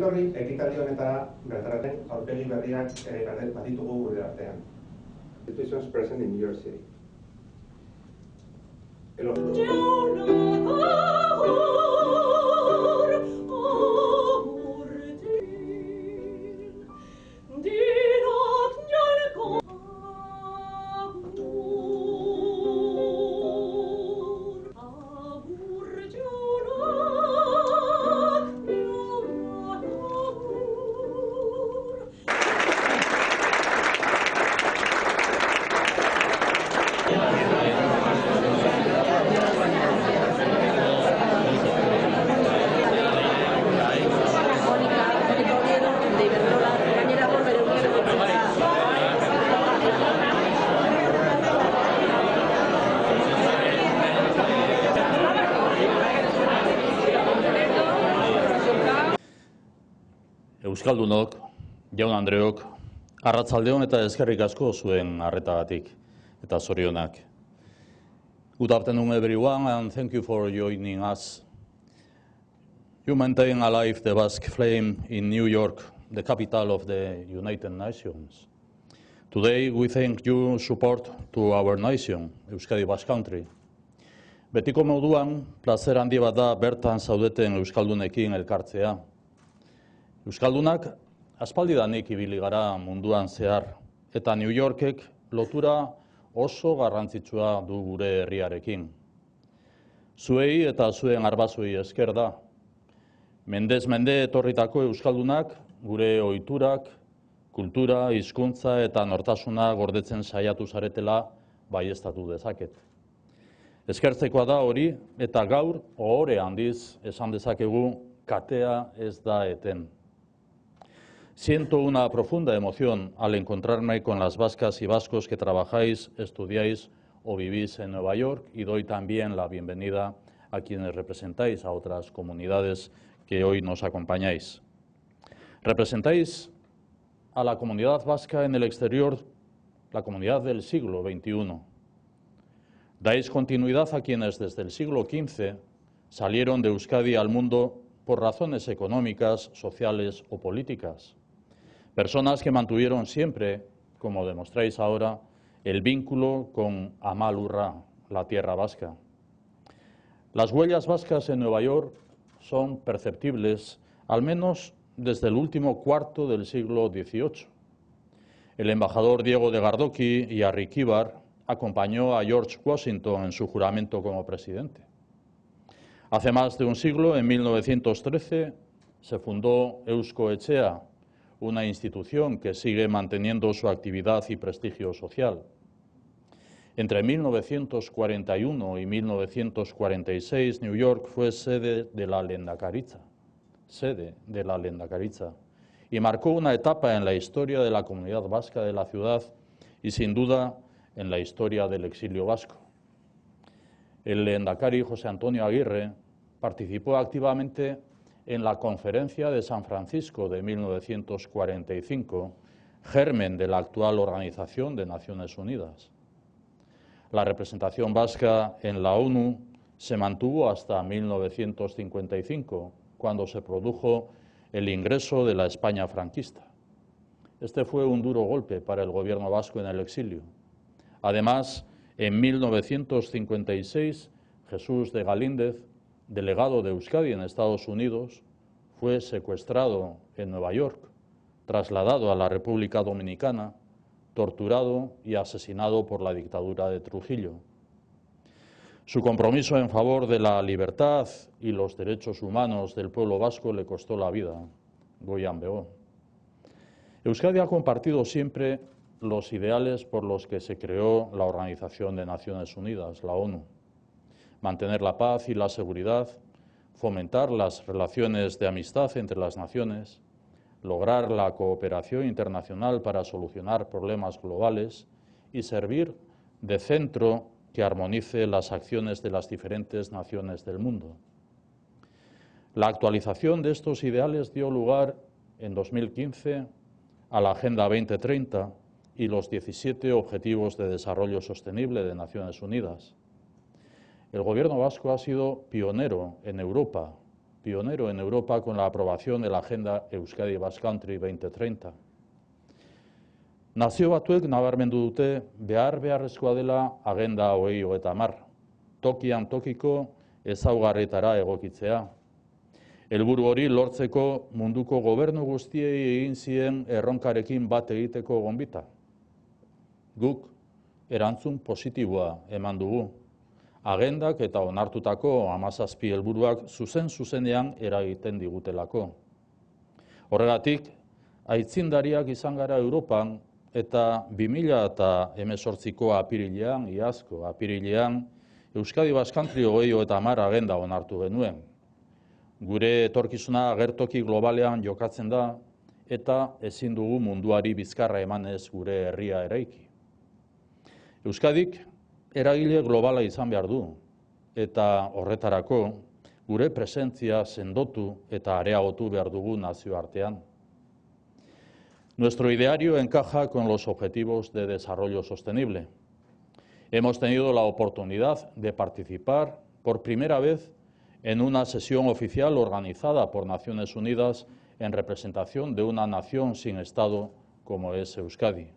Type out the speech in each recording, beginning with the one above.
etorri ekitaldi honetara bertaratzen aurpegi berriak baditugu gure artean. Institutions present in New York City. Euskaldunok, jaun Andreok, arratsaldeon eta eskerrik asko zuen arretagatik eta zorionak. Good afternoon everyone and thank you for joining us. You maintain alive the Basque flame in New York, the capital of the United Nations. Today we thank you support to our nation, Euskadi Basque Country. Betiko moduan, plazer handi bat da bertan zaudeten Euskaldunekin elkartzea. Euskaldunak aspaldidanik ibili gara munduan zehar, eta New Yorkek lotura oso garrantzitsua du gure herriarekin. Zuei eta zuen arbazuei esker da. Mendez mende etorritako Euskaldunak gure ohiturak, kultura, hizkuntza eta nortasuna gordetzen saiatu zaretela baieztatu dezaket. Eskertzekoa da hori eta gaur ohore handiz esan dezakegu katea ez da eten. Siento una profunda emoción al encontrarme con las vascas y vascos que trabajáis, estudiáis o vivís en Nueva York y doy también la bienvenida a quienes representáis a otras comunidades que hoy nos acompañáis. Representáis a la comunidad vasca en el exterior, la comunidad del siglo XXI. Dais continuidad a quienes desde el siglo XV salieron de Euskadi al mundo por razones económicas, sociales o políticas. Personas que mantuvieron siempre, como demostráis ahora, el vínculo con Amalurra, la tierra vasca. Las huellas vascas en Nueva York son perceptibles, al menos desde el último cuarto del siglo XVIII. El embajador Diego de Gardoqui y Arriquíbar acompañó a George Washington en su juramento como presidente. Hace más de un siglo, en 1913, se fundó Eusko Etxea, una institución que sigue manteniendo su actividad y prestigio social. Entre 1941 y 1946, New York fue sede de la Lehendakaritza, y marcó una etapa en la historia de la comunidad vasca de la ciudad y, sin duda, en la historia del exilio vasco. El lehendakari José Antonio Aguirre participó activamente en la Conferencia de San Francisco de 1945, germen de la actual Organización de Naciones Unidas. La representación vasca en la ONU se mantuvo hasta 1955, cuando se produjo el ingreso de la España franquista. Este fue un duro golpe para el gobierno vasco en el exilio. Además, en 1956, Jesús de Galíndez, delegado de Euskadi en Estados Unidos, fue secuestrado en Nueva York, trasladado a la República Dominicana, torturado y asesinado por la dictadura de Trujillo. Su compromiso en favor de la libertad y los derechos humanos del pueblo vasco le costó la vida. Goian Beó. Euskadi ha compartido siempre los ideales por los que se creó la Organización de Naciones Unidas, la ONU. Mantener la paz y la seguridad, fomentar las relaciones de amistad entre las naciones, lograr la cooperación internacional para solucionar problemas globales y servir de centro que armonice las acciones de las diferentes naciones del mundo. La actualización de estos ideales dio lugar en 2015 a la Agenda 2030 y los 17 Objetivos de Desarrollo Sostenible de Naciones Unidas. El gobierno vasco ha sido pionero en Europa pionero en Europa con la aprobación de la Agenda Euskadi Basque Country 2030. Nazio batuek nabarmendu dute beharrezkoa dela Agenda 2030, tokian tokiko ezaugarrietara egokitzea. Helburu hori lortzeko munduko gobernu guztiei egin zien erronkarekin bat egiteko gonbita. Guk erantzun positiboa eman dugu. Agendak eta onartutako 17 helburuak zuzenean eragiten digutelako. Horregatik, aitzindariak izan gara Europan eta 2018ko apirilean, iazko apirilean, Euskadi Basque Country 2030 agenda onartu genuen. Gure etorkizuna agertoki globalean jokatzen da eta ezin dugu munduari bizkarra emanez gure herria eraiki. Euskadik eragile globala izan behar du, eta horretarako gure presentzia sendotu eta areagotu behar dugu nazioartean. Nuestro ideario encaja con los objetivos de desarrollo sostenible. Hemos tenido la oportunidad de participar por primera vez en una sesión oficial organizada por Naciones Unidas en representación de una nación sin Estado como es Euskadi.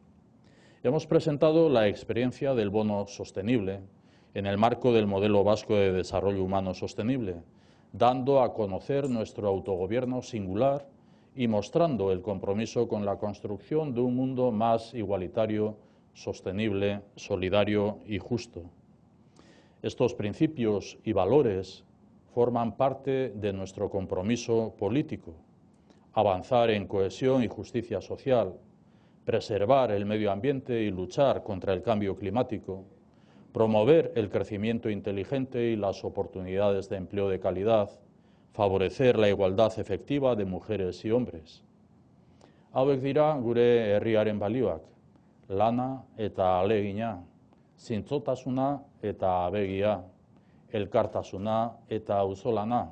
Hemos presentado la experiencia del bono sostenible en el marco del modelo vasco de desarrollo humano sostenible, dando a conocer nuestro autogobierno singular y mostrando el compromiso con la construcción de un mundo más igualitario, sostenible, solidario y justo. Estos principios y valores forman parte de nuestro compromiso político: avanzar en cohesión y justicia social, preservar el medio ambiente y luchar contra el cambio climático, promover el crecimiento inteligente y las oportunidades de empleo de calidad, favorecer la igualdad efectiva de mujeres y hombres. Hauek dira gure herriaren balioak: lana eta ahalegina, zintzotasuna eta abegia, elkartasuna eta auzolana.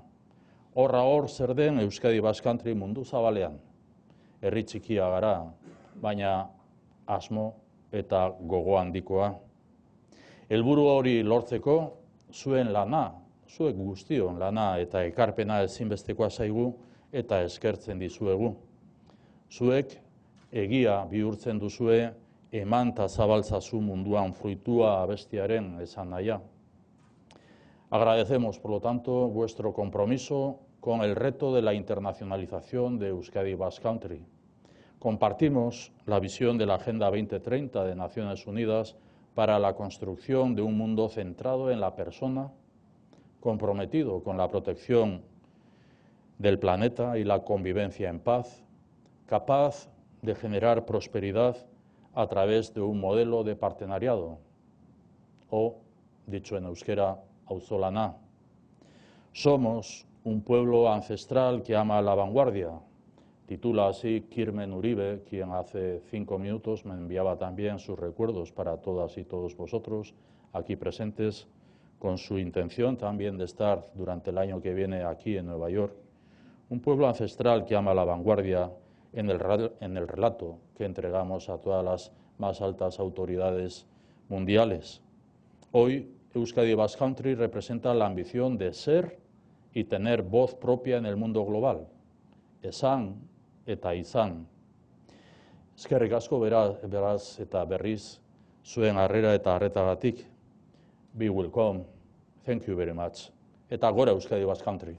Horra hor zer den Euskadi Basque Country mundu zabalean. Herri txikia gara, baina asmo eta gogo handikoa. Helburu hori lortzeko zuen lana, zuek guztion lana eta ekarpena ezinbestekoa zaigu eta eskertzen dizuegu. Zuek egia bihurtzen duzue eman eta zabaltzazu munduan fruitua abestiaren esan nahia. Agradecemos, por lo tanto, vuestro compromiso con el reto de la internacionalización de Euskadi Basque Country. Compartimos la visión de la Agenda 2030 de Naciones Unidas para la construcción de un mundo centrado en la persona, comprometido con la protección del planeta y la convivencia en paz, capaz de generar prosperidad a través de un modelo de partenariado, o, dicho en euskera, auzolana. Somos un pueblo ancestral que ama la vanguardia. Titula así Kirmen Uribe, quien hace 5 minutos me enviaba también sus recuerdos para todas y todos vosotros aquí presentes, con su intención también de estar durante el año que viene aquí en Nueva York. Un pueblo ancestral que ama la vanguardia en el relato que entregamos a todas las más altas autoridades mundiales. Hoy, Euskadi Basque Country representa la ambición de ser y tener voz propia en el mundo global. Esan eta izan. Eskerrik asko beraz eta berriz zuen harrera eta harretagatik. Be welcome. Thank you very much. Eta gora Euskadi Basque Country.